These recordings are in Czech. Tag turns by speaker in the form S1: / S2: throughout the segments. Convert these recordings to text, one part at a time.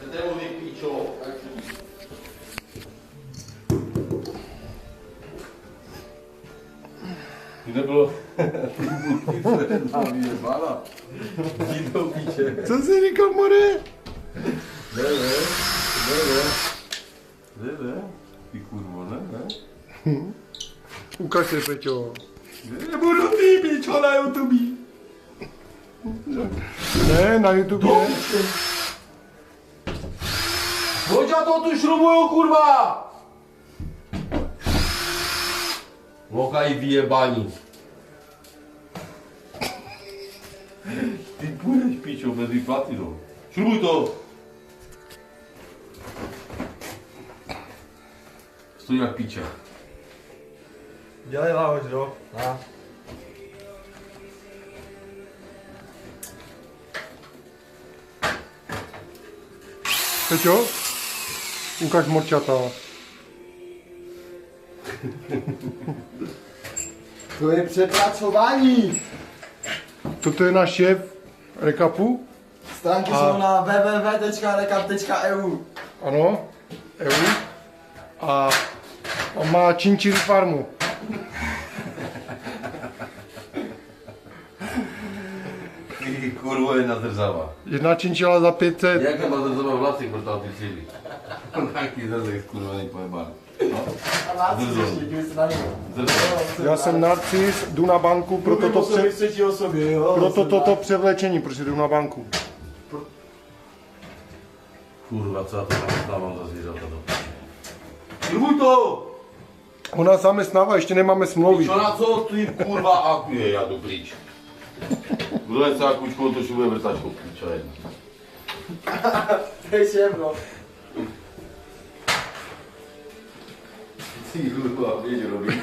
S1: Netrebo mi píčo. Ty nebylo... Jdi do píče.
S2: Co jsi říkal, more?
S1: Ne. Ty kurvo, ne?
S2: Ukaž se, Peťo.
S1: Nebudu ty píčo na YouTube.
S2: Ne, na YouTube ne.
S1: Pojď já to tu šrubuju, kurva! Lokaj vyjebání. Ty půjdeš, píčo, mezi platinou. Šrubuj to! Stojí jak píče.
S3: Dělej láhoď, jo? Na.
S2: Peťo? Ukaž morčata.
S3: To je přepracování.
S2: Toto je náš šéf rekapu.
S3: Stránky jsou na www.recap.eu.
S2: Ano, EU. A on má činčili farmu.
S1: Ty kurvo je nadrzava.
S2: Jedna činčila za 500.
S1: Jaká nadrzava vlasy proto ty cíli? Taky zase kurva nepojebaný.
S3: A láci ještě, dívej se na něj.
S2: Já jsem narcis, jdu na banku, proto toto převlečení, protože jdu na banku.
S1: Kurva, co já to nastávám za zvířata do piče. Šrubuj to!
S2: Ona zaměstnává, ještě nemáme smlouvy.
S1: Čo na co ty kurva akuje, já jdu pryč. Kdo je celá kučkou, to šubuje vrtačkou, piča jedna.
S3: To je šéf, no.
S1: Ty kurva, víš, robí.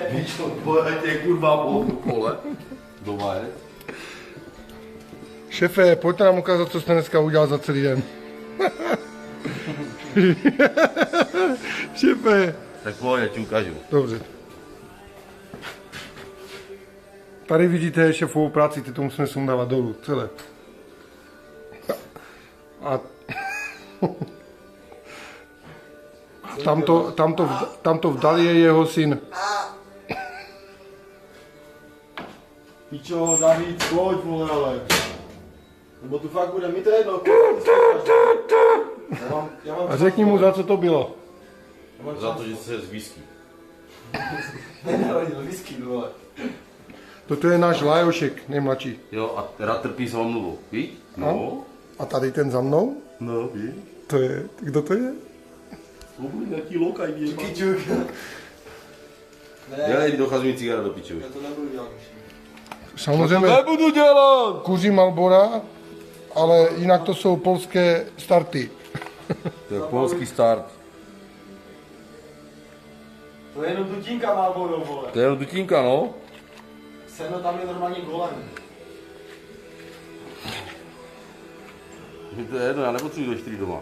S1: Víš, to pojetě kurva po pole. Doma je.
S2: Šefe, pojďte nám ukázat, co jste dneska udělal za celý den. Šefe.
S1: Tak pojď, já ti ukážu.
S2: Dobře. Tady vidíte šéfovou práci, ty to musíme sundávat dolů, celé. A tamto vdali je jeho syn.
S3: Pičo, David, pojď, vole, ale. Nebo tu fakt bude, mi to jedno.
S2: A řekni mu, za co to bylo.
S1: Za to, že se zvíský.
S3: Nenarodil whisky, vole.
S2: Toto je náš Lajošek, nejmladší.
S1: Jo, a rád trpí s omluvou, víš? No.
S2: A tady ten za mnou?
S1: No, víš?
S2: To je, kdo to je?
S1: To bude nějaký lokaj, vyjebá.
S3: Kyčuk.
S1: Dělej, dochází mi cigára do piču.
S3: Já to nebudu dělat.
S2: Samozřejmě
S1: Nebudu dělat!
S2: kuří Malbora, ale jinak to jsou polské starty.
S1: To je polský start.
S3: To je jenom dutinka Marlboro, vole.
S1: To je jenom dutínka, no.
S3: Seno tam je normálně golem.
S1: To je jedno, já nepotřebuji do 4 doma.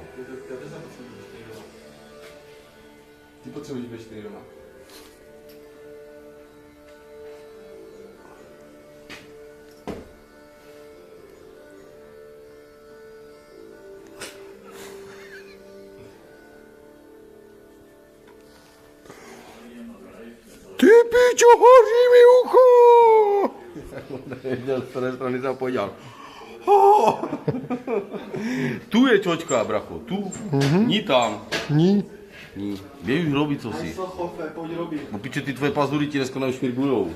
S3: Ty potřebuješ být 4 doma.
S2: Ty pičo, hoří mi ucho!
S1: Nevěděl, z té strany jsem podělal. Tu je čočka, bracho, tu. Ní tam.
S2: Ní.
S1: Ní. Běž už robit, co si.
S3: Nejsou chofe, pojď robit.
S1: No piče, ty tvoje pazury ti dneska neušmirgujou.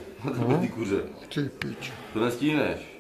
S1: Ty kuře.
S2: Ty pičo.
S1: To nestíneš.